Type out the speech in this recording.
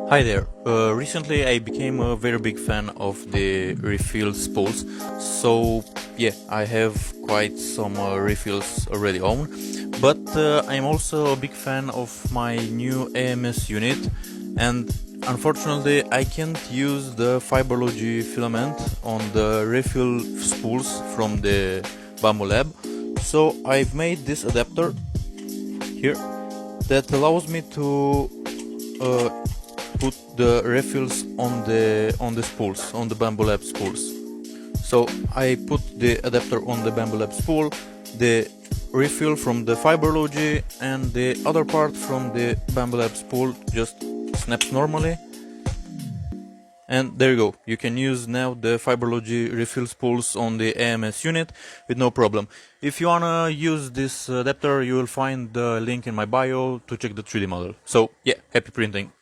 Hi there. Recently I became a very big fan of the refill spools. So yeah, I have quite some refills already on. But I'm also a big fan of my new AMS unit, and unfortunately I can't use the Fiberlogy filament on the refill spools from the Bamboo Lab. So I've made this adapter here that allows me to put the refills on the spools, on the Bamboo Lab spools. So I put the adapter on the Bamboo Lab spool, the refill from the Fiberlogy, and the other part from the Bamboo Lab spool just snaps normally. And there you go, you can use now the Fiberlogy refill spools on the AMS unit with no problem. If you wanna use this adapter, you will find the link in my bio to check the 3D model. So yeah, happy printing!